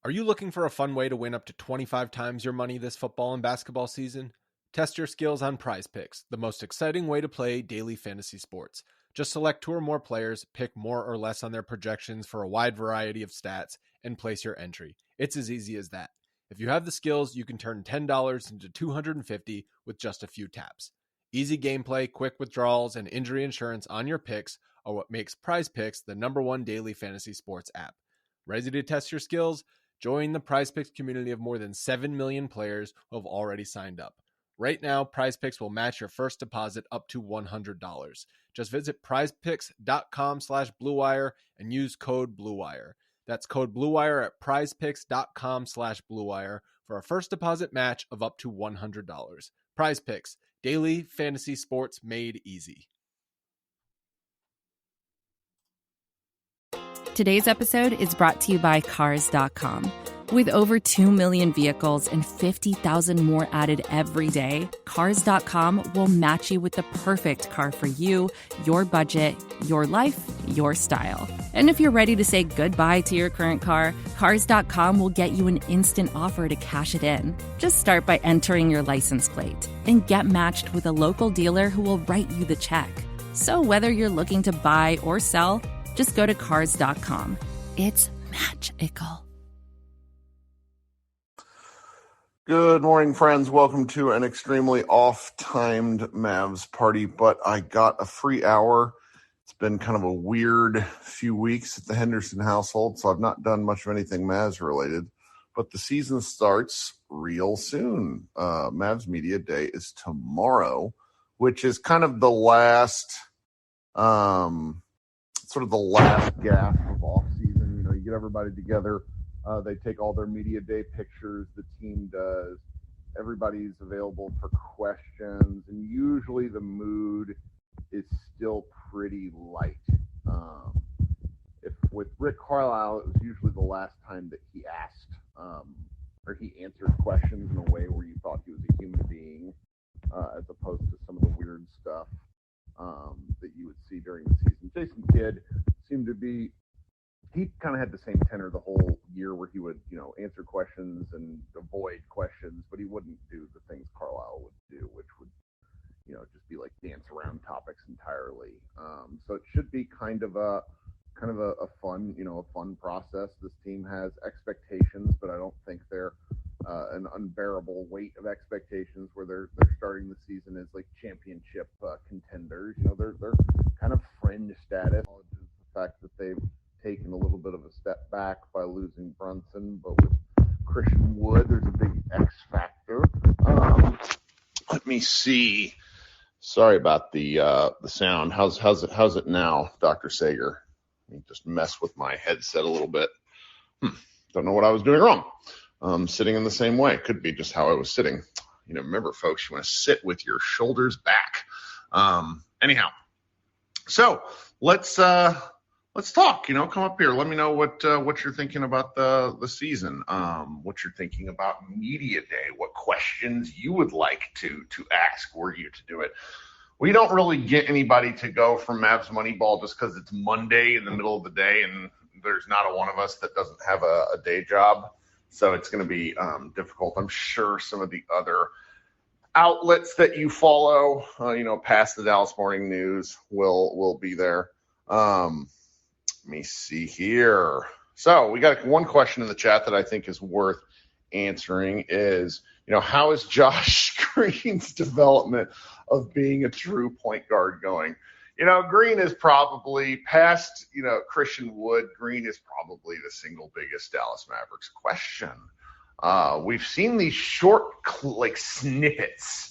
Are you looking for a fun way to win up to 25 times your money this football and basketball season? Test your skills on Prize Picks, the most exciting way to play daily fantasy sports. Just select 2 or more players, pick more or less on their projections for a wide variety of stats, and place your entry. It's as easy as that. If you have the skills, you can turn $10 into $250 with just a few taps. Easy gameplay, quick withdrawals, and injury insurance on your picks are what makes Prize Picks the #1 daily fantasy sports app. Ready to test your skills? Join the Prize Picks community of more than 7 million players who have already signed up. Right now, Prize Picks will match your first deposit up to $100. Just visit prizepicks.com/bluewire and use code BLUEWIRE. That's code BLUEWIRE at prizepicks.com/bluewire for a first deposit match of up to $100. Prize Picks, daily fantasy sports made easy. Today's episode is brought to you by Cars.com. With over 2 million vehicles and 50,000 more added every day, Cars.com will match you with the perfect car for you, your budget, your life, your style. And if you're ready to say goodbye to your current car, Cars.com will get you an instant offer to cash it in. Just start by entering your license plate and get matched with a local dealer who will write you the check. So whether you're looking to buy or sell, just go to Cars.com. It's magical. Good morning, friends. Welcome to an extremely off-timed Mavs party, but I got a free hour. It's been kind of a weird few weeks at the Henderson household, so I've not done much of anything Mavs-related, but the season starts real soon. Mavs Media Day is tomorrow, which is kind of the last gap of off-season. You know, you get everybody together. They take all their media day pictures, the team does. Everybody's available for questions, and usually the mood is still pretty light. If with Rick Carlisle, it was usually the last time that he asked or he answered questions in a way where you thought he was a human being, as opposed to some of the weird stuff that you would see during the season. Jason Kidd seemed to be, he kind of had the same tenor the whole year where he would, answer questions and avoid questions, but he wouldn't do the things Carlisle would do, which would, just be like dance around topics entirely. So it should be kind of a fun, a fun process. This team has expectations, but I don't think they're an unbearable weight of expectations where they're starting the season as like championship contenders. They're kind of fringe status. The fact that they've taken a little bit of a step back by losing Brunson, but with Christian Wood, there's a big X factor. Let me see. Sorry about the sound. How's it now, Dr. Sager? Let me just mess with my headset a little bit. Don't know what I was doing wrong. Sitting in the same way. Could be just how I was sitting. Remember, folks, you want to sit with your shoulders back. Anyhow, so let's talk. Come up here. Let me know what you're thinking about the season. What you're thinking about Media Day. What questions you would like to ask were you to do it. We don't really get anybody to go from Mavs Moneyball just because it's Monday in the middle of the day and there's not a one of us that doesn't have a day job. So it's going to be difficult. I'm sure some of the other outlets that you follow, past the Dallas Morning News will be there. Let me see here. So we got one question in the chat that I think is worth answering is, how is Josh Green's development of being a true point guard going? Green is probably past, Christian Wood. Green is probably the single biggest Dallas Mavericks question. We've seen these short, snippets.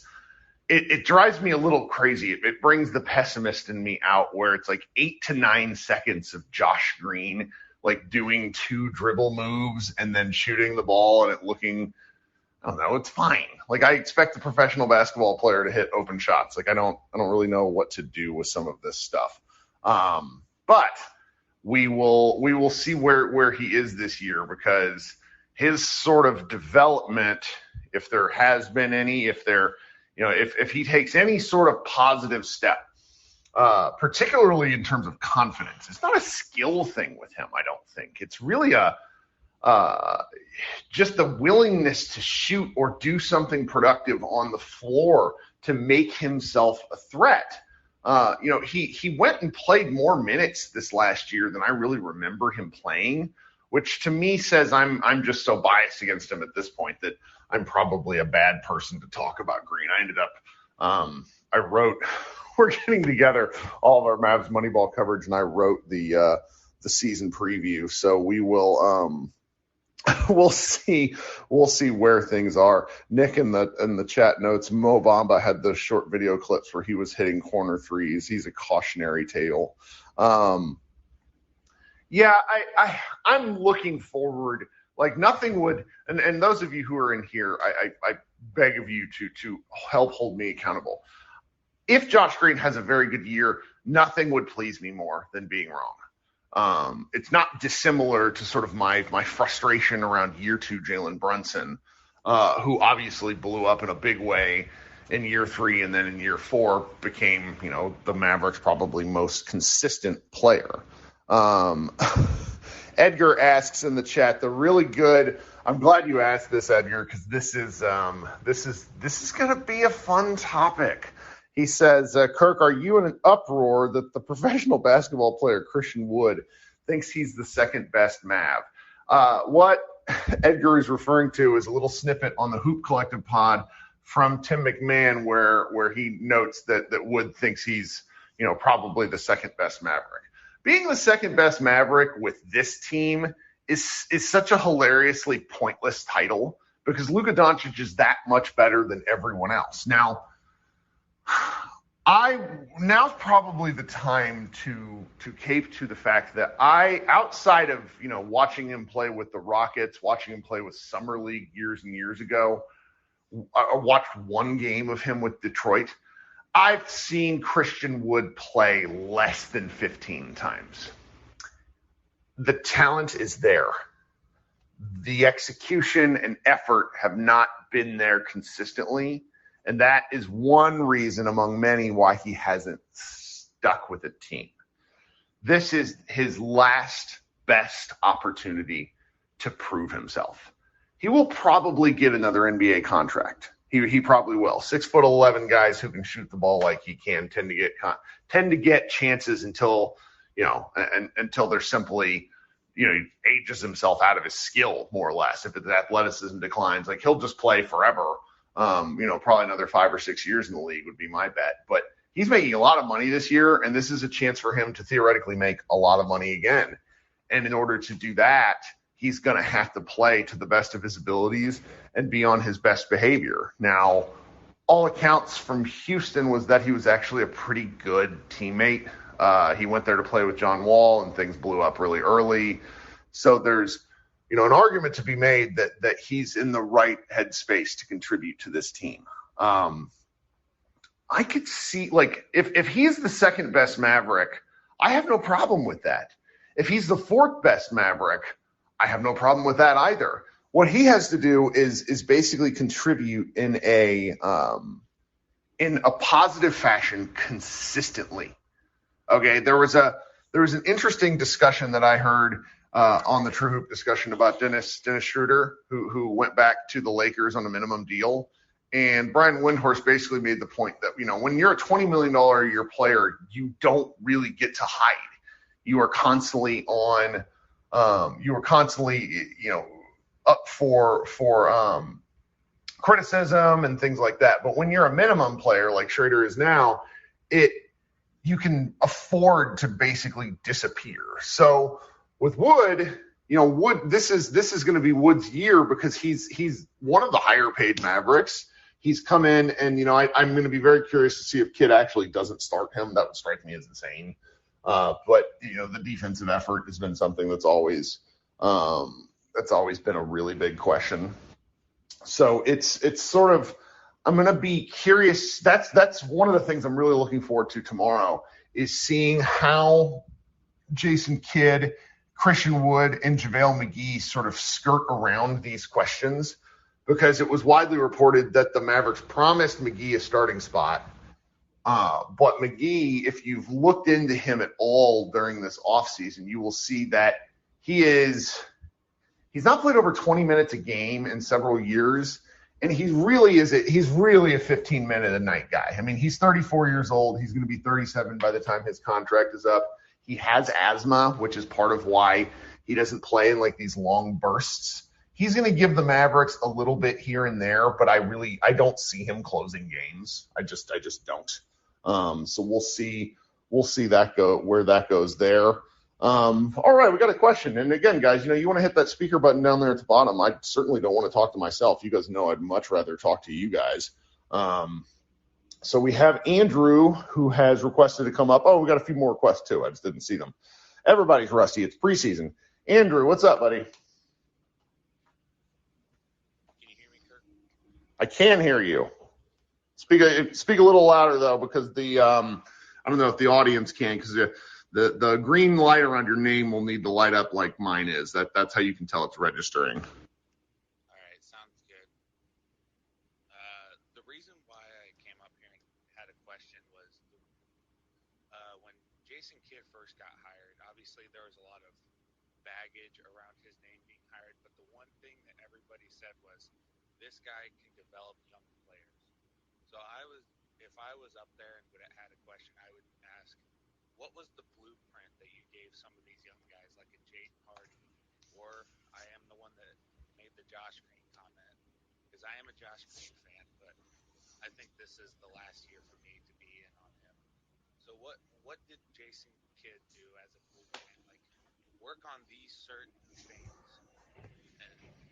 It drives me a little crazy. It brings the pessimist in me out where it's like 8 to 9 seconds of Josh Green, doing 2 dribble moves and then shooting the ball and it looking, I don't know, it's fine. I expect a professional basketball player to hit open shots. I don't really know what to do with some of this stuff. But we will see where he is this year, because his sort of development, if there has been any, if he takes any sort of positive step, particularly in terms of confidence, it's not a skill thing with him. I don't think it's really a just the willingness to shoot or do something productive on the floor to make himself a threat. He went and played more minutes this last year than I really remember him playing, which to me says I'm just so biased against him at this point that I'm probably a bad person to talk about Green. I ended up, we're getting together all of our Mavs Moneyball coverage, and I wrote the season preview. So we will, we'll see where things are. Nick in the chat notes, Mo Bamba had those short video clips where he was hitting corner threes. He's a cautionary tale. I'm looking forward. Like nothing would, and those of you who are in here, I beg of you to help hold me accountable. If Josh Green has a very good year, nothing would please me more than being wrong. It's not dissimilar to sort of my frustration around year 2 Jalen Brunson, who obviously blew up in a big way in year 3, and then in year 4 became, the Mavericks' probably most consistent player. Edgar asks in the chat, I'm glad you asked this, Edgar, because this is going to be a fun topic. He says, Kirk, are you in an uproar that the professional basketball player Christian Wood thinks he's the second best Mav? What Edgar is referring to is a little snippet on the Hoop Collective pod from Tim McMahon where he notes that Wood thinks he's, probably the second best Maverick. Being the second best Maverick with this team is such a hilariously pointless title because Luka Doncic is that much better than everyone else. Now's probably the time to cape to the fact that outside of watching him play with the Rockets, watching him play with Summer League years and years ago, I watched one game of him with Detroit. I've seen Christian Wood play less than 15 times. The talent is there. The execution and effort have not been there consistently. And that is one reason among many why he hasn't stuck with a team. This is his last best opportunity to prove himself. He will probably get another NBA contract. He probably will. 6'11" guys who can shoot the ball like he can tend to get chances until they're simply he ages himself out of his skill more or less. If his athleticism declines, like he'll just play forever. Probably another 5 or 6 years in the league would be my bet. But he's making a lot of money this year, and this is a chance for him to theoretically make a lot of money again. And in order to do that, he's going to have to play to the best of his abilities and be on his best behavior. Now, all accounts from Houston was that he was actually a pretty good teammate. He went there to play with John Wall, and things blew up really early. So there's an argument to be made that he's in the right headspace to contribute to this team. I could see, if he's the second best Maverick, I have no problem with that. If he's the fourth best Maverick, I have no problem with that either. What he has to do is basically contribute in a positive fashion consistently. Okay, there was an interesting discussion that I heard on the True Hoop discussion about Dennis Schroeder, who went back to the Lakers on a minimum deal. And Brian Windhorst basically made the point that, when you're a $20 million a year player, you don't really get to hide. You are constantly up for criticism and things like that. But when you're a minimum player like Schroeder is now, you can afford to basically disappear. So with Wood, this is going to be Wood's year because he's one of the higher paid Mavericks. He's come in, and I'm going to be very curious to see if Kidd actually doesn't start him. That would strike me as insane. But the defensive effort has been something that's always been a really big question. So it's sort of, I'm going to be curious. That's one of the things I'm really looking forward to tomorrow is seeing how Jason Kidd, Christian Wood, and JaVale McGee sort of skirt around these questions, because it was widely reported that the Mavericks promised McGee a starting spot. But McGee, if you've looked into him at all during this offseason, you will see that he is He's not played over 20 minutes a game in several years, and he's really a 15-minute-a-night guy. I mean, he's 34 years old. He's going to be 37 by the time his contract is up. He has asthma, which is part of why he doesn't play in like these long bursts. He's going to give the Mavericks a little bit here and there, but I don't see him closing games. I just don't. So we'll see that go where that goes there. All right, we got a question. And again, guys, you want to hit that speaker button down there at the bottom. I certainly don't want to talk to myself. You guys know I'd much rather talk to you guys. So we have Andrew, who has requested to come up. Oh, we got a few more requests too. I just didn't see them. Everybody's rusty. It's preseason. Andrew, what's up, buddy? Can you hear me, Kirk? I can hear you. Speak a little louder though, because I don't know if the audience can, because the green light around your name will need to light up like mine is. That's how you can tell it's registering. All right, sounds good. The reason why I came up here and had a question was when Jason Kidd first got hired, obviously there was a lot of baggage around his name being hired, but the one thing that everybody said was, this guy can develop young players. So if I was up there and would have had a question, I would ask, what was the blueprint that you gave some of these young guys, like a Jaden Hardy, or I am the one that made the Josh Green comment, because I am a Josh Green fan, but I think this is the last year for me to be in on him. So what did Jason Kidd do as a blueprint? Like, work on these certain things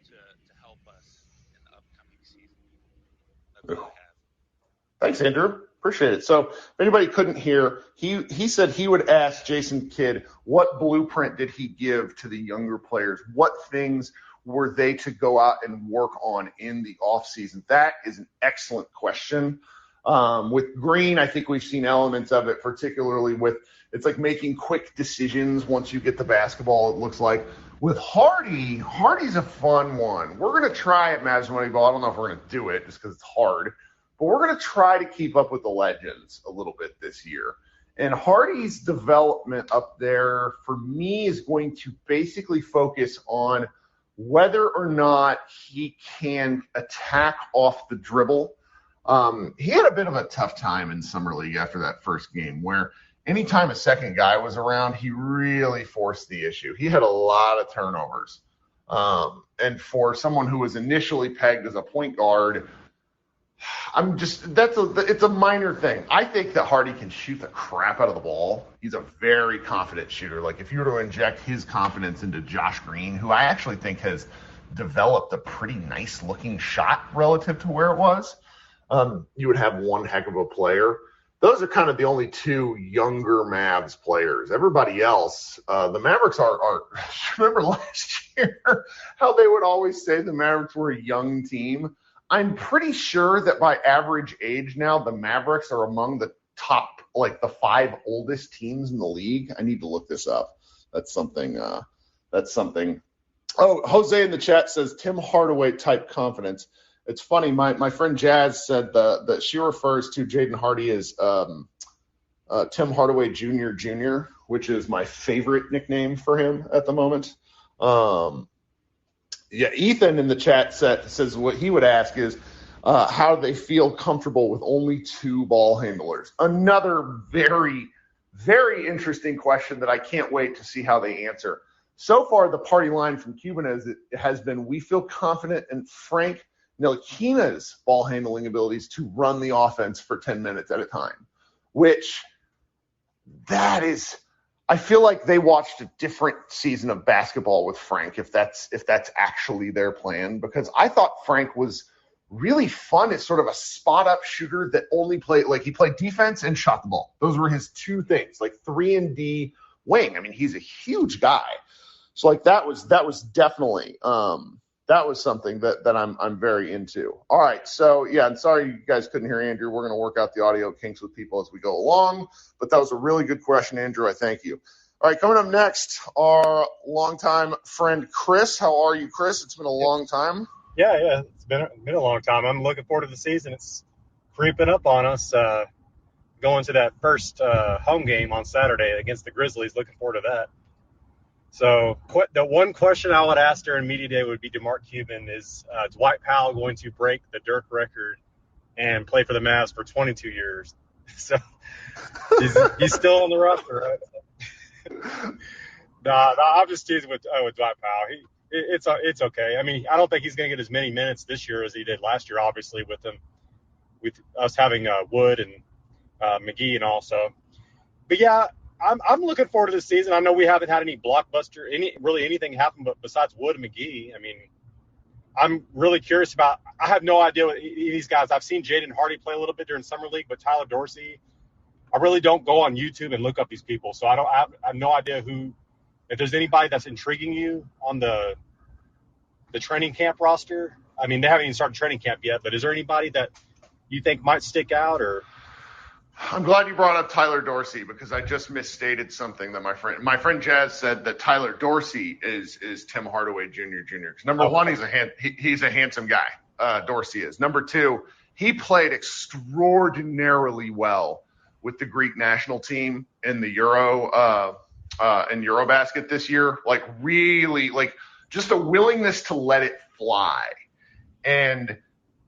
to help us in the upcoming season. That's what I have. Thanks, Andrew. Appreciate it. So if anybody couldn't hear, he said he would ask Jason Kidd, what blueprint did he give to the younger players? What things were they to go out and work on in the offseason? That is an excellent question. With Green, I think we've seen elements of it, particularly with it's like making quick decisions once you get the basketball, it looks like. With Hardy's a fun one. We're going to try at Mavs Media Day. I don't know if we're going to do it just because it's hard. But we're going to try to keep up with the legends a little bit this year. And Hardy's development up there, for me, is going to basically focus on whether or not he can attack off the dribble. He had a bit of a tough time in Summer League after that first game, where anytime a second guy was around, he really forced the issue. He had a lot of turnovers. And for someone who was initially pegged as a point guard, it's a minor thing. I think that Hardy can shoot the crap out of the ball. He's a very confident shooter. Like, if you were to inject his confidence into Josh Green, who I actually think has developed a pretty nice looking shot relative to where it was, you would have one heck of a player. Those are kind of the only two younger Mavs players. Everybody else, the Mavericks are remember last year how they would always say the Mavericks were a young team? I'm pretty sure that by average age now, the Mavericks are among the top, like the 5 oldest teams in the league. I need to look this up. That's something. Oh, Jose in the chat says Tim Hardaway type confidence. It's funny. My friend Jazz said that she refers to Jaden Hardy as Tim Hardaway Jr., which is my favorite nickname for him at the moment. Yeah, Ethan in the chat says what he would ask is how they feel comfortable with only 2 ball handlers. Another very, very interesting question that I can't wait to see how they answer. So far, the party line from Cuban has been, we feel confident in Frank Ntilikina's ball handling abilities to run the offense for 10 minutes at a time, which that is – I feel like they watched a different season of basketball with Frank, if that's actually their plan, because I thought Frank was really fun as sort of a spot-up shooter that only played – like, he played defense and shot the ball. Those were his 2 things, like 3-and-D wing. I mean, he's a huge guy. So, like, that was definitely that was something that I'm very into. All right, so, yeah, I'm sorry you guys couldn't hear Andrew. We're going to work out the audio kinks with people as we go along, but that was a really good question, Andrew. I thank you. All right, coming up next, our longtime friend Chris. How are you, Chris? It's been a long time. Yeah, it's been a long time. I'm looking forward to the season. It's creeping up on us. Going to that first home game on Saturday against the Grizzlies. Looking forward to that. So the one question I would ask during Media Day would be to Mark Cuban is Dwight Powell going to break the Dirk record and play for the Mavs for 22 years? So he's still on the roster, right? Nah, I'm just teasing with Dwight Powell. It's okay. I mean, I don't think he's going to get as many minutes this year as he did last year, obviously, with us having Wood and McGee and all. So, but yeah, I'm looking forward to this season. I know we haven't had any blockbuster, anything happen, but besides Wood and McGee, I mean, I'm really curious about. I have no idea what these guys. I've seen Jaden Hardy play a little bit during summer league, but Tyler Dorsey, I really don't go on YouTube and look up these people, so I have no idea who. If there's anybody that's intriguing you on the training camp roster, I mean, they haven't even started training camp yet, but is there anybody that you think might stick out? Or I'm glad you brought up Tyler Dorsey because I just misstated something that my friend Jazz said that Tyler Dorsey is Tim Hardaway Jr. Because number one, he's a handsome guy. Dorsey is. Number two, he played extraordinarily well with the Greek national team in the Euro. In Eurobasket this year, like really, like just a willingness to let it fly. And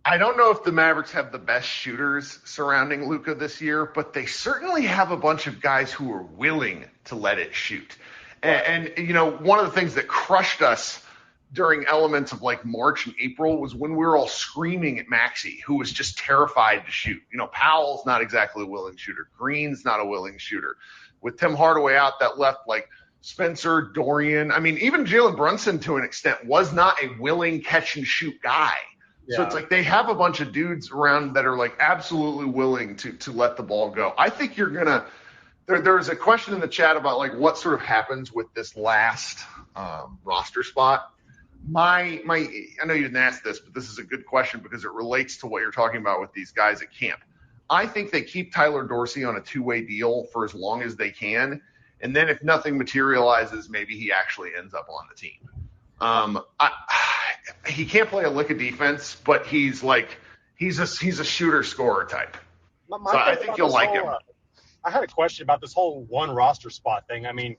I don't know if the Mavericks have the best shooters surrounding Luka this year, but they certainly have a bunch of guys who are willing to let it shoot. And you know, one of the things that crushed us during elements of like March and April was when we were all screaming at Maxey, who was just terrified to shoot. You know, Powell's not exactly a willing shooter. Green's not a willing shooter. With Tim Hardaway out, that left like Spencer, Dorian. I mean, even Jalen Brunson to an extent was not a willing catch and shoot guy. Yeah. So it's like they have a bunch of dudes around that are like absolutely willing to let the ball go. I think you're going to there's a question in the chat about like what sort of happens with this last roster spot. I know you didn't ask this, but this is a good question because it relates to what you're talking about with these guys at camp. I think they keep Tyler Dorsey on a two-way deal for as long as they can. And then if nothing materializes, maybe he actually ends up on the team. He can't play a lick of defense, but he's a shooter-scorer type. So I think you'll like him. I had a question about this whole one roster spot thing. I mean,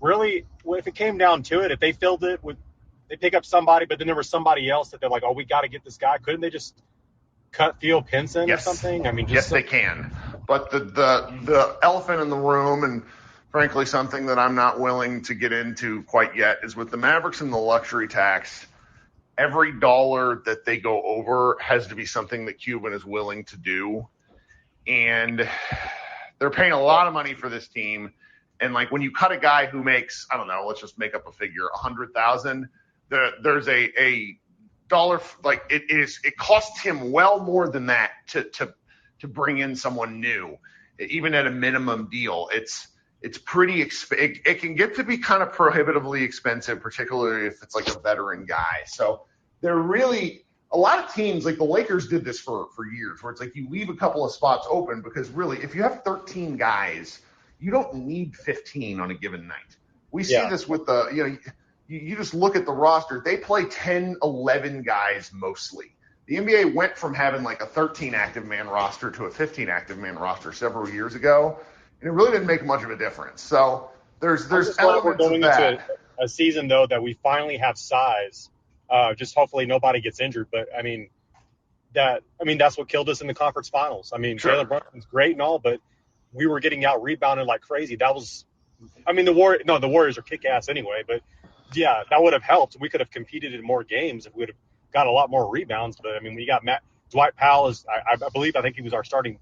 really, if it came down to it, if they filled it with – they pick up somebody, but then there was somebody else that they're like, oh, we got to get this guy. Couldn't they just – cut Theo Pinson or something? I mean, yes, they can. But the elephant in the room, and frankly, something that I'm not willing to get into quite yet, is with the Mavericks and the luxury tax, every dollar that they go over has to be something that Cuban is willing to do. And they're paying a lot of money for this team. And like when you cut a guy who makes, I don't know, let's just make up a figure, $100,000, there's a dollar, like it costs him well more than that to bring in someone new, even at a minimum deal. It's pretty it can get to be kind of prohibitively expensive, particularly if it's like a veteran guy. So they're really a lot of teams, like the Lakers did this for years, where it's like you leave a couple of spots open because really if you have 13 guys, you don't need 15 on a given night. We see this with you just look at the roster. They play 10, 11 guys mostly. The NBA went from having like a 13 active man roster to a 15 active man roster several years ago, and it really didn't make much of a difference. So there's elements we're going of that. Into a season though that we finally have size. Just hopefully nobody gets injured, but I mean that's what killed us in the conference finals. I mean, sure. Jalen Brunson's great and all, but we were getting out rebounded like crazy. That was, I mean, the Warriors are kick ass anyway, but. Yeah, that would have helped. We could have competed in more games if we would have got a lot more rebounds. But, I mean, we got Dwight Powell I think he was our starting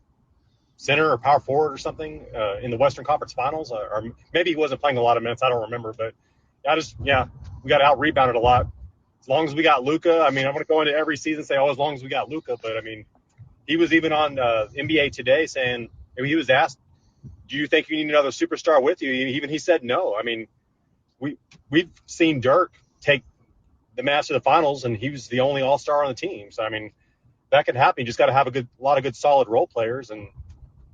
center or power forward or something in the Western Conference Finals. Or maybe he wasn't playing a lot of minutes. I don't remember. But, we got out-rebounded a lot. As long as we got Luka, I mean, I'm going to go into every season and say, as long as we got Luka. But, I mean, he was even on NBA Today saying, he was asked, do you think you need another superstar with you? Even he said no. I mean, we've seen Dirk take the Mavs to the finals, and he was the only all-star on the team. So, I mean, that could happen. You just got to have a lot of good, solid role players, and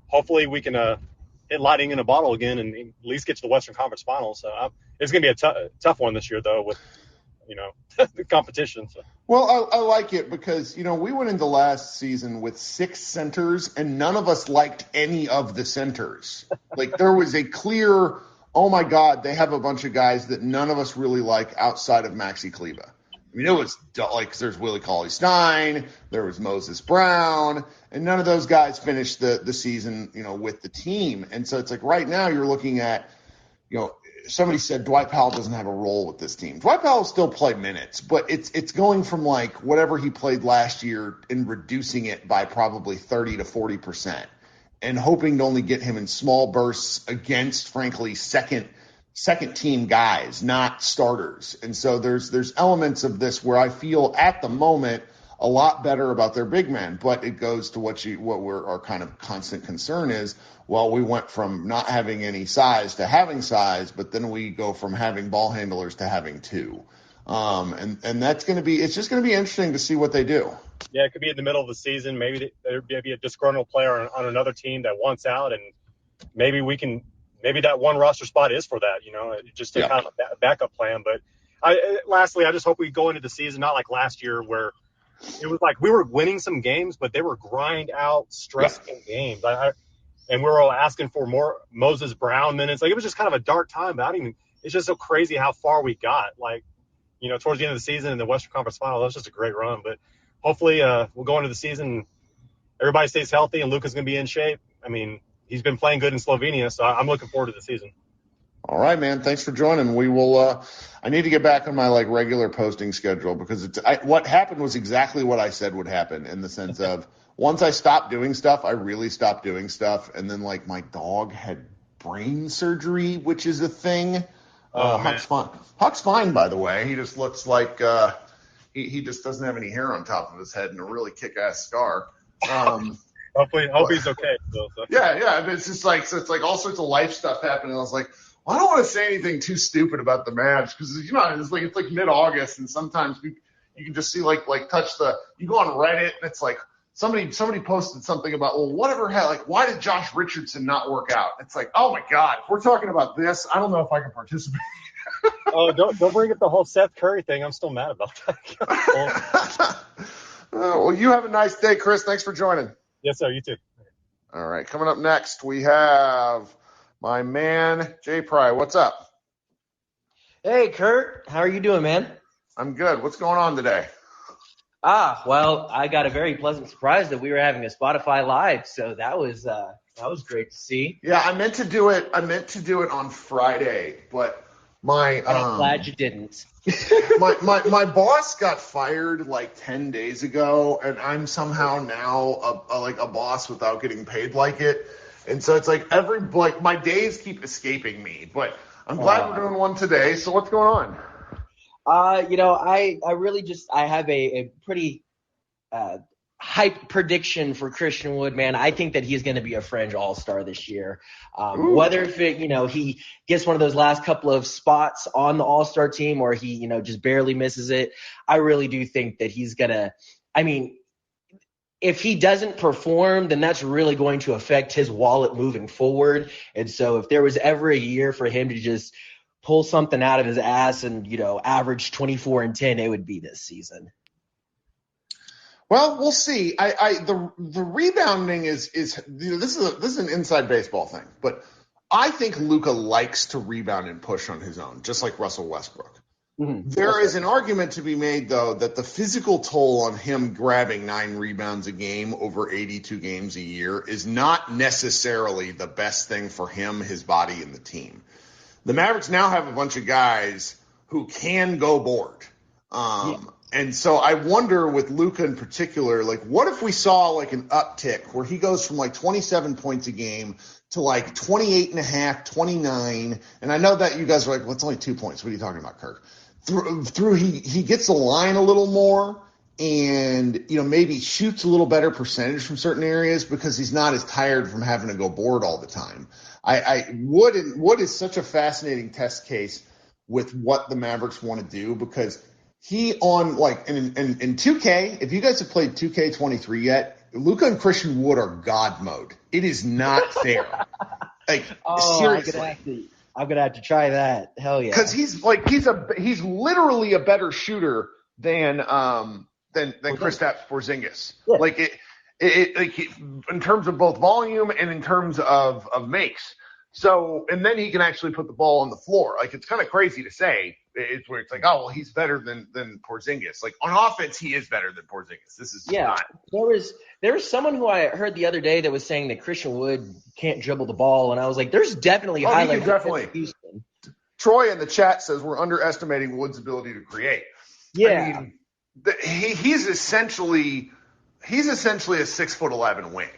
hopefully we can hit lightning in a bottle again and at least get to the Western Conference Finals. So it's going to be a tough one this year, though, with the competition. So. Well, I like it because, we went into last season with 6 centers, and none of us liked any of the centers. Like, there was a clear oh my God, they have a bunch of guys that none of us really like outside of Maxi Kleba. I mean, it was like, cause there's Willie Cauley-Stein, there was Moses Brown, and none of those guys finished the season, with the team. And so it's like right now you're looking at, somebody said Dwight Powell doesn't have a role with this team. Dwight Powell will still play minutes, but it's going from like whatever he played last year and reducing it by probably 30 to 40% and hoping to only get him in small bursts against, frankly, second team guys, not starters. And so there's elements of this where I feel at the moment a lot better about their big men, but it goes to our kind of constant concern is, well, we went from not having any size to having size, but then we go from having ball handlers to having two. And it's just going to be interesting to see what they do. Yeah, it could be in the middle of the season. Maybe there'd be a disgruntled player on another team that wants out, and maybe that one roster spot is for that, just to kind of a backup plan. But lastly, I just hope we go into the season not like last year where it was like we were winning some games, but they were grind out, stressful games. And we were all asking for more Moses Brown minutes. Like it was just kind of a dark time. But it's just so crazy how far we got. Like, towards the end of the season in the Western Conference Final, that was just a great run. But hopefully we'll go into the season, everybody stays healthy, and Luka's going to be in shape. I mean, he's been playing good in Slovenia, so I'm looking forward to the season. All right, man. Thanks for joining. We will. I need to get back on my regular posting schedule because what happened was exactly what I said would happen in the sense of once I stopped doing stuff, I really stopped doing stuff, and then my dog had brain surgery, which is a thing. Huck's fine, by the way. He just looks like he just doesn't have any hair on top of his head and a really kick-ass scar. Hopefully he's okay. So. Yeah. It's just it's all sorts of life stuff happening. I was like, well, I don't want to say anything too stupid about the Mavs because it's like mid-August and sometimes you can just see you go on Reddit and it's like somebody posted something about, well, whatever why did Josh Richardson not work out? It's like, oh my God, if we're talking about this, I don't know if I can participate. Oh, don't bring up the whole Seth Curry thing. I'm still mad about that. Well, you have a nice day, Chris. Thanks for joining. Yes, sir. You too. All right. Coming up next, we have my man, Jay Pry. What's up? Hey, Kirk. How are you doing, man? I'm good. What's going on today? Well, I got a very pleasant surprise that we were having a Spotify Live, so that was great to see. Yeah, I meant to do it on Friday, but I'm glad you didn't. my boss got fired 10 days ago, and I'm somehow now a boss without getting paid like it. And so it's my days keep escaping me, but I'm glad we're doing one today. So what's going on? I really I have a pretty hype prediction for Christian Wood, man. I think that he's going to be a fringe all-star this year. Whether if he gets one of those last couple of spots on the all-star team or he, just barely misses it, I really do think that he's going to – if he doesn't perform, then that's really going to affect his wallet moving forward. And so if there was ever a year for him to just pull something out of his ass and, average 24 and 10, it would be this season. Well, we'll see. The rebounding is this is an inside baseball thing, but I think Luka likes to rebound and push on his own, just like Russell Westbrook. Mm-hmm. There is an argument to be made, though, that the physical toll on him grabbing 9 rebounds a game over 82 games a year is not necessarily the best thing for him, his body, and the team. The Mavericks now have a bunch of guys who can go board. And so I wonder with Luka in particular, what if we saw an uptick where he goes from 27 points a game to 28 and a half, 29. And I know that you guys are well, it's only 2 points. What are you talking about, Kirk? He gets the line a little more and, maybe shoots a little better percentage from certain areas because he's not as tired from having to go board all the time. Wood is such a fascinating test case with what the Mavericks want to do because he in 2K, if you guys have played 2K23 yet, Luka and Christian Wood are God mode. It is not fair. Seriously. I'm gonna have to try that. Hell yeah. Because he's literally a better shooter than Kristaps Porzingis. Yeah. In terms of both volume and in terms of makes. So, and then he can actually put the ball on the floor. Like, it's kind of crazy to say. It's where it's like, oh, well, he's better than Porzingis. Like, on offense, he is better than Porzingis. This is not. There was someone who I heard the other day that was saying that Christian Wood can't dribble the ball, and I was like, there's definitely highlights. Definitely. Houston. Troy in the chat says we're underestimating Wood's ability to create. Yeah. I mean, he's essentially a 6'11" wing.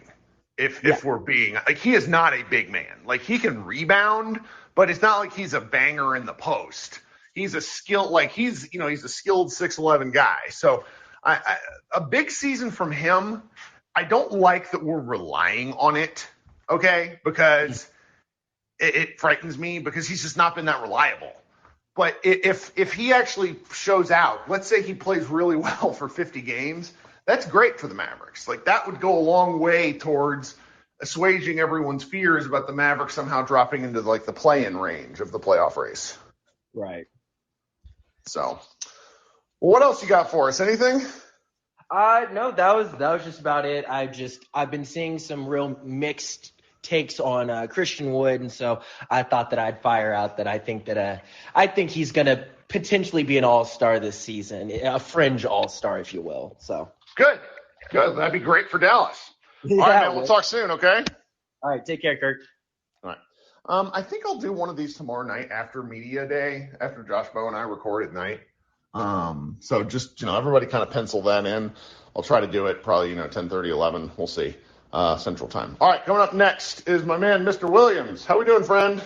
If we're being like, he is not a big man. Like, he can rebound, but it's not like he's a banger in the post. He's a skilled, like, he's a skilled 6'11" guy. So a big season from him. I don't like that we're relying on it. Okay, because it frightens me because he's just not been that reliable. But if he actually shows out, let's say he plays really well for 50 games, that's great for the Mavericks. Like, that would go a long way towards assuaging everyone's fears about the Mavericks somehow dropping into like the play-in range of the playoff race. Right. So, what else you got for us? Anything? No, that was just about it. I've been seeing some real mixed takes on Christian Wood, and so I thought that I'd fire out that I think he's gonna potentially be an all-star this season, a fringe all-star, if you will. So good. That'd be great for Dallas. Yeah, all right, man. We'll talk soon. Okay. All right. Take care, Kirk. All right. I think I'll do one of these tomorrow night after Media Day, after Josh Bowe and I record at night. So just, everybody kind of pencil that in. I'll try to do it probably, 10:30, 11. We'll see. Central Time. All right, coming up next is my man, Mr. Williams. How we doing, friend?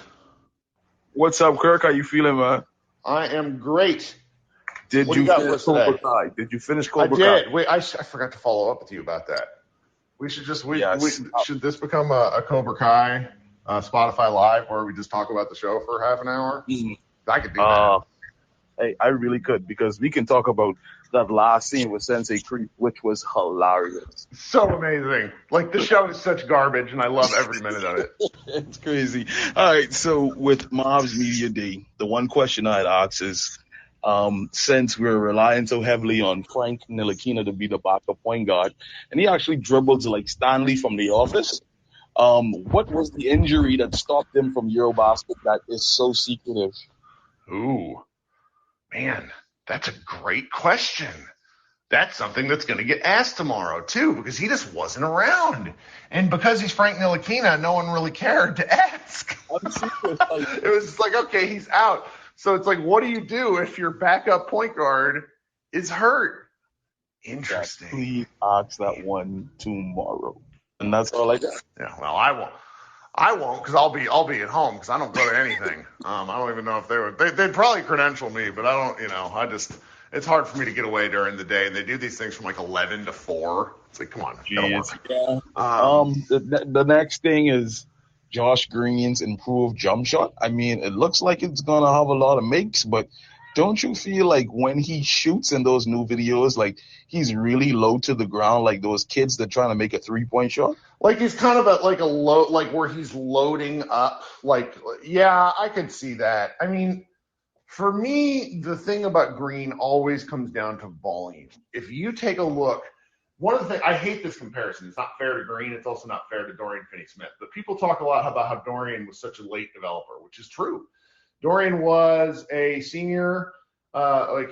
What's up, Kirk? How you feeling, man? I am great. Did you finish Cobra Kai? Did you finish Cobra Kai? I did. Wait, I forgot to follow up with you about that. We should just should this become a Cobra Kai Spotify Live where we just talk about the show for half an hour? I could do that. Hey, I really could, because we can talk about that last scene with Sensei Creep, which was hilarious. So amazing. Like, this show is such garbage, and I love every minute of it. It's crazy. All right, so with Mavs Media Day, the one question I'd ask is, since we're relying so heavily on Frank Ntilikina to be the backup point guard, and he actually dribbles like Stanley from The Office, what was the injury that stopped him from Eurobasket that is so secretive? Ooh. Man, that's a great question. That's something that's going to get asked tomorrow, too, because he just wasn't around. And because he's Frank Ntilikina, no one really cared to ask. It was like, okay, he's out. So it's like, what do you do if your backup point guard is hurt? Interesting. Please ask that one tomorrow. And that's all I got. Yeah, well, I won't because I'll be at home because I don't go to anything. I don't even know if they would. They'd probably credential me, but I don't. It's hard for me to get away during the day, and they do these things from like 11 to 4. It's like, come on, gotta work. Yeah. The next thing is Josh Green's improved jump shot. I mean, it looks like it's gonna have a lot of makes, but don't you feel like when he shoots in those new videos, like he's really low to the ground, like those kids that trying to make a 3-point shot? Like he's kind of at like a low, like where he's loading up. Like, yeah, I could see that. I mean, for me, the thing about Green always comes down to volume. If you take a look, one of the things, I hate this comparison. It's not fair to Green. It's also not fair to Dorian Finney-Smith. But people talk a lot about how Dorian was such a late developer, which is true. Dorian was a senior.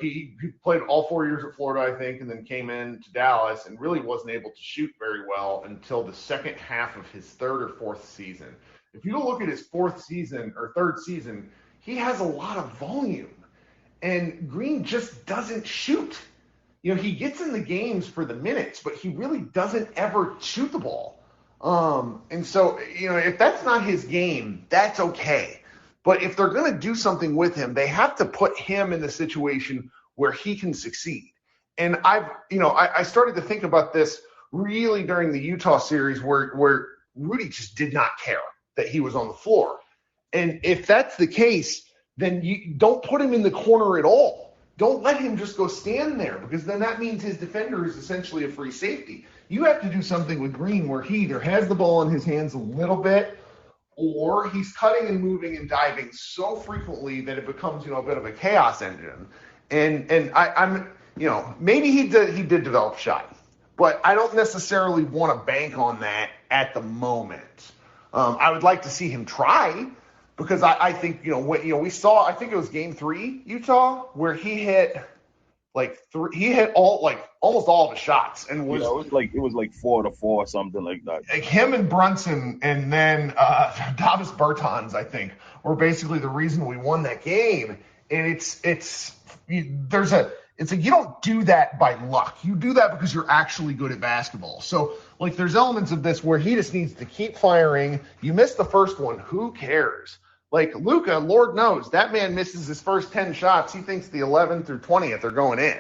He played all 4 years at Florida, I think, and then came in to Dallas and really wasn't able to shoot very well until the second half of his third or fourth season. If you look at his fourth season or third season, he has a lot of volume, and Green just doesn't shoot. He gets in the games for the minutes, but he really doesn't ever shoot the ball. And so, if that's not his game, that's okay. But if they're going to do something with him, they have to put him in the situation where he can succeed. And I started to think about this really during the Utah series where Rudy just did not care that he was on the floor. And if that's the case, then you don't put him in the corner at all. Don't let him just go stand there, because then that means his defender is essentially a free safety. You have to do something with Green where he either has the ball in his hands a little bit, or he's cutting and moving and diving so frequently that it becomes, a bit of a chaos engine. And I'm maybe he did develop shot, but I don't necessarily want to bank on that at the moment. I would like to see him try, because I think, we saw, I think it was game 3, Utah, where he hit almost all of his shots, and was it was like 4-4 or something like that. like him and Brunson, and then Davis Bertans, I think, were basically the reason we won that game. And you don't do that by luck. You do that because you're actually good at basketball. So, there's elements of this where he just needs to keep firing. You missed the first one. Who cares? Luka, Lord knows, that man misses his first 10 shots. He thinks the 11th through 20th are going in.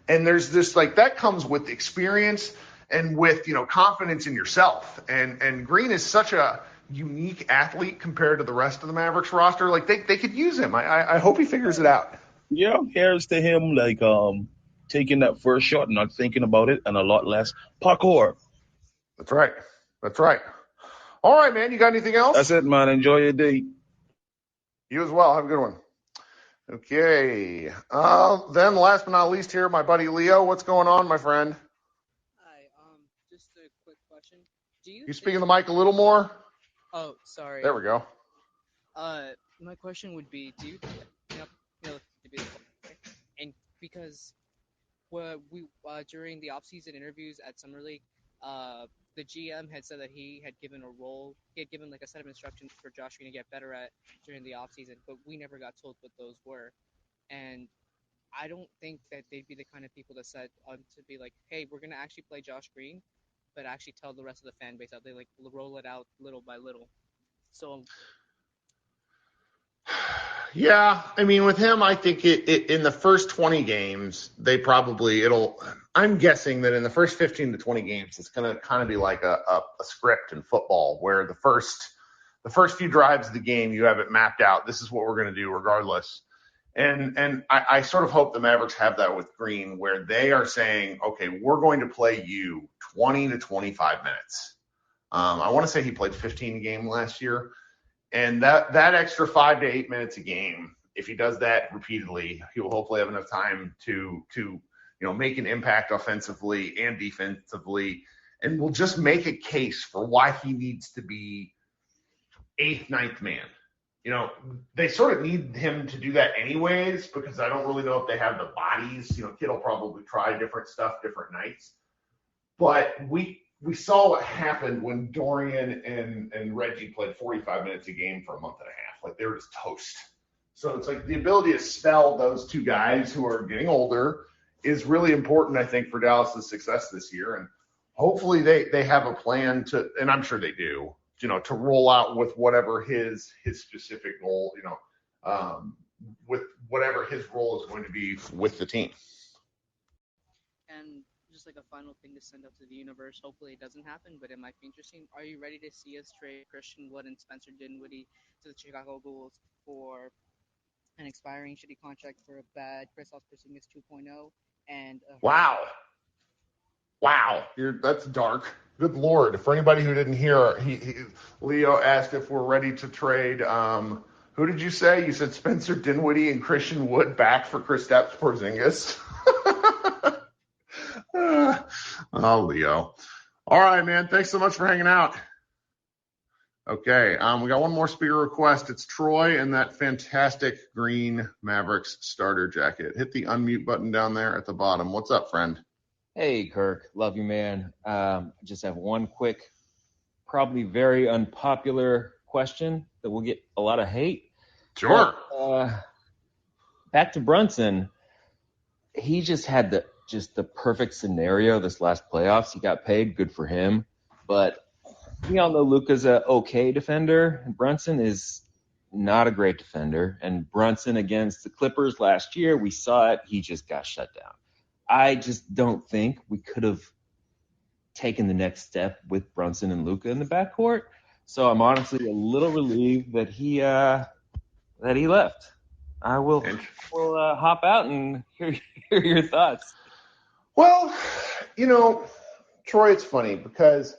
And there's this, that comes with experience and with, confidence in yourself. And Green is such a unique athlete compared to the rest of the Mavericks roster. They could use him. I hope he figures it out. Yeah, here's to him, taking that first shot, not thinking about it, and a lot less parkour. That's right. All right, man. You got anything else? That's it, man. Enjoy your day. You as well. Have a good one. Okay. Then last but not least here, my buddy Leo. What's going on, my friend? Hi. Just a quick question. You speaking the mic a little more? Oh, sorry. There we go. My question would be, do you think, and because we during the off-season interviews at Summer League, the GM had said that he had given a set of instructions for Josh Green to get better at during the offseason, but we never got told what those were. And I don't think that they'd be the kind of people that said to be like, hey, we're going to actually play Josh Green, but actually tell the rest of the fan base out. They roll it out little by little. So yeah, with him, I think in the first 20 games, I'm guessing that in the first 15 to 20 games, it's going to kind of be like a script in football, where the first few drives of the game, you have it mapped out. This is what we're going to do regardless. And I sort of hope the Mavericks have that with Green, where they are saying, okay, we're going to play you 20 to 25 minutes. I want to say he played 15 a game last year. And that extra 5 to 8 minutes a game, if he does that repeatedly, he will hopefully have enough time to make an impact offensively and defensively, and will just make a case for why he needs to be 8th, 9th man. They sort of need him to do that anyways, because I don't really know if they have the bodies. Kid will probably try different stuff different nights. But we saw what happened when Dorian and Reggie played 45 minutes a game for a month and a half. They were just toast. So it's the ability to spell those two guys who are getting older is really important, I think, for Dallas's success this year. And hopefully they have a plan to, and I'm sure they do, to roll out with whatever his specific goal, with whatever his role is going to be with the team. And just a final thing to send up to the universe. Hopefully it doesn't happen, but it might be interesting. Are you ready to see us trade Christian Wood and Spencer Dinwiddie to the Chicago Bulls for an expiring shitty contract for a bad Kristaps Porzingis 2.0? And Wow, that's dark. Good Lord. For anybody who didn't hear, Leo asked if we're ready to trade. Who did you say? You said Spencer Dinwiddie and Christian Wood back for Kristaps Porzingis. Oh, Leo. All right, man. Thanks so much for hanging out. Okay, we got one more speaker request. It's Troy in that fantastic green Mavericks starter jacket. Hit the unmute button down there at the bottom. What's up, friend? Hey, Kirk. Love you, man. Just have one quick, probably very unpopular question that will get a lot of hate. Sure. But, back to Brunson. He just had the perfect scenario this last playoffs. He got paid. Good for him. But we all know Luka's a okay defender, and Brunson is not a great defender. And Brunson against the Clippers last year, we saw it. He just got shut down. I just don't think we could have taken the next step with Brunson and Luka in the backcourt. So I'm honestly a little relieved that he left. I will hop out and hear your thoughts. Well, Troy, it's funny because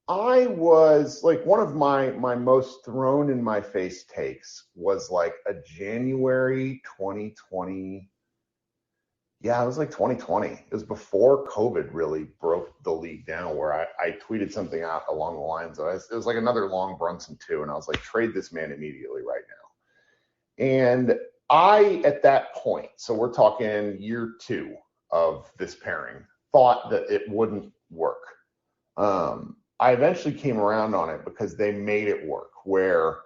I was one of my most thrown in my face takes was a January 2020 Yeah, it was like 2020. It was before COVID really broke the league down, where I tweeted something out along the lines of, it was like another long Brunson too, and I was like, trade this man immediately right now. And I, at that point, so we're talking year 2 of this pairing, thought that it wouldn't work. I eventually came around on it because they made it work, where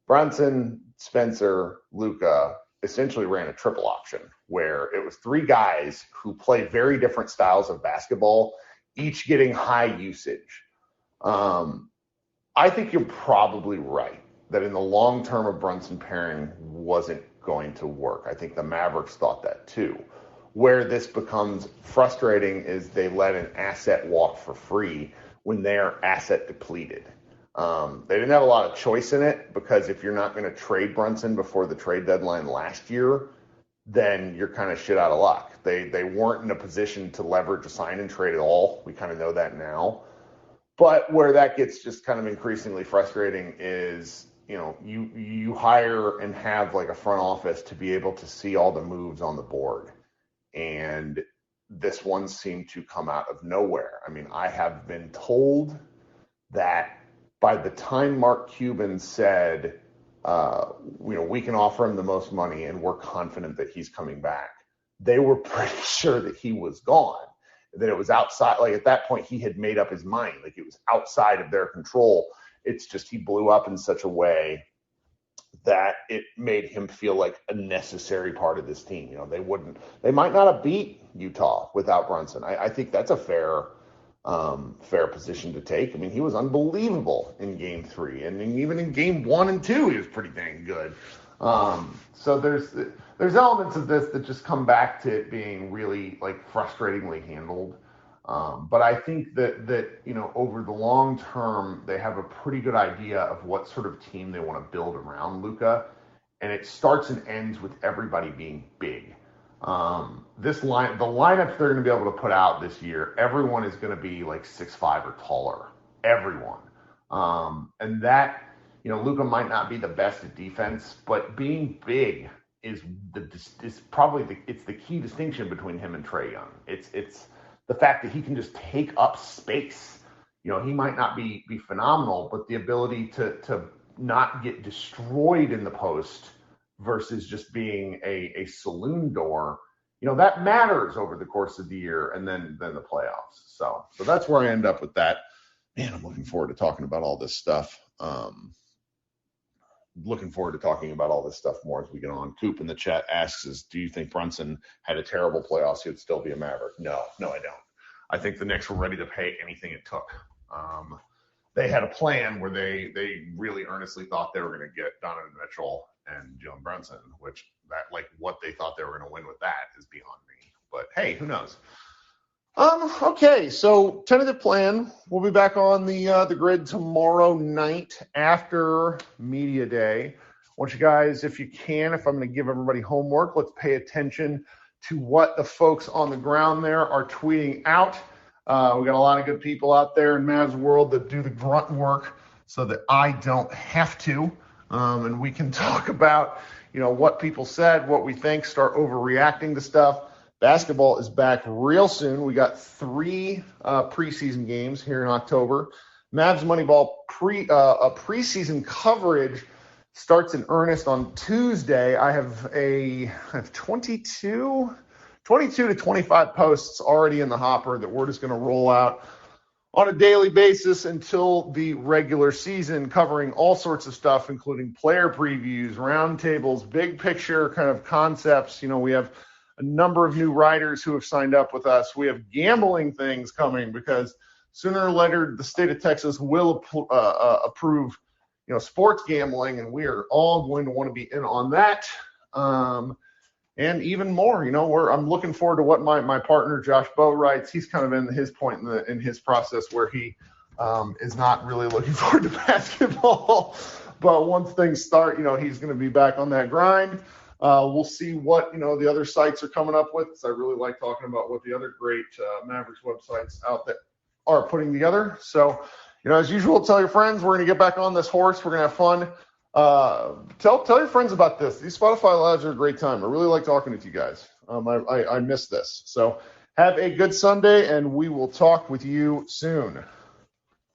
Brunson, Spencer, Luka essentially ran a triple option, where it was 3 guys who play very different styles of basketball, each getting high usage. I think you're probably right that in the long term, a Brunson pairing wasn't going to work. I think the Mavericks thought that too. Where this becomes frustrating is they let an asset walk for free when they're asset depleted. They didn't have a lot of choice in it, because if you're not going to trade Brunson before the trade deadline last year, then you're kind of shit out of luck. They weren't in a position to leverage a sign and trade at all. We kind of know that now. But where that gets just kind of increasingly frustrating is, you hire and have like a front office to be able to see all the moves on the board. And this one seemed to come out of nowhere. I mean, I have been told that by the time Mark Cuban said, we can offer him the most money and we're confident that he's coming back, they were pretty sure that he was gone, that it was outside. Like at that point, he had made up his mind. Like it was outside of their control. It's just he blew up in such a way that it made him feel like a necessary part of this team. They might not have beat Utah without Brunson. I think that's a fair position to take. I mean, he was unbelievable in game 3, and even in game 1 and 2, he was pretty dang good. So there's elements of this that just come back to it being really like frustratingly handled. But I think that over the long term, they have a pretty good idea of what sort of team they want to build around Luka, and it starts and ends with everybody being big. The lineups they're going to be able to put out this year, everyone is going to be like 6'5" or taller. Everyone, and that Luka might not be the best at defense, but being big is probably the key distinction between him and Trae Young. It's the fact that he can just take up space. He might not be phenomenal, but the ability to not get destroyed in the post versus just being a saloon door, that matters over the course of the year and then the playoffs. So that's where I end up with that. Man, I'm looking forward to talking about all this stuff. Looking forward to talking about all this stuff more as we get on. Coop in the chat asks, do you think Brunson had a terrible playoffs? He would still be a Maverick. No, I don't. I think the Knicks were ready to pay anything it took. They had a plan where they really earnestly thought they were going to get Donovan Mitchell and Jalen Brunson, which what they thought they were going to win with that is beyond me. But hey, who knows? Okay, so tentative plan. We'll be back on the grid tomorrow night after Media Day. I want you guys, if you can, if I'm going to give everybody homework, let's pay attention to what the folks on the ground there are tweeting out. We got a lot of good people out there in Mavs world that do the grunt work so that I don't have to. And we can talk about, what people said, what we think, start overreacting to stuff. Basketball is back real soon. We got 3 preseason games here in October. Mavs Moneyball preseason coverage starts in earnest on Tuesday. I have 22 to 25 posts already in the hopper that we're just going to roll out on a daily basis until the regular season, covering all sorts of stuff, including player previews, roundtables, big picture kind of concepts. We have a number of new writers who have signed up with us. We have gambling things coming because sooner or later the state of Texas will approve, sports gambling, and we are all going to want to be in on that. And even more, I'm looking forward to what my partner Josh Bowe writes. He's kind of in his point in his process where he is not really looking forward to basketball. But once things start, he's going to be back on that grind. We'll see what, the other sites are coming up with. I really like talking about what the other great Mavericks websites out there are putting together. So, as usual, tell your friends. We're going to get back on this horse. We're going to have fun. Tell your friends about this. These Spotify lives are a great time. I really like talking to you guys. I miss this. So have a good Sunday, and we will talk with you soon.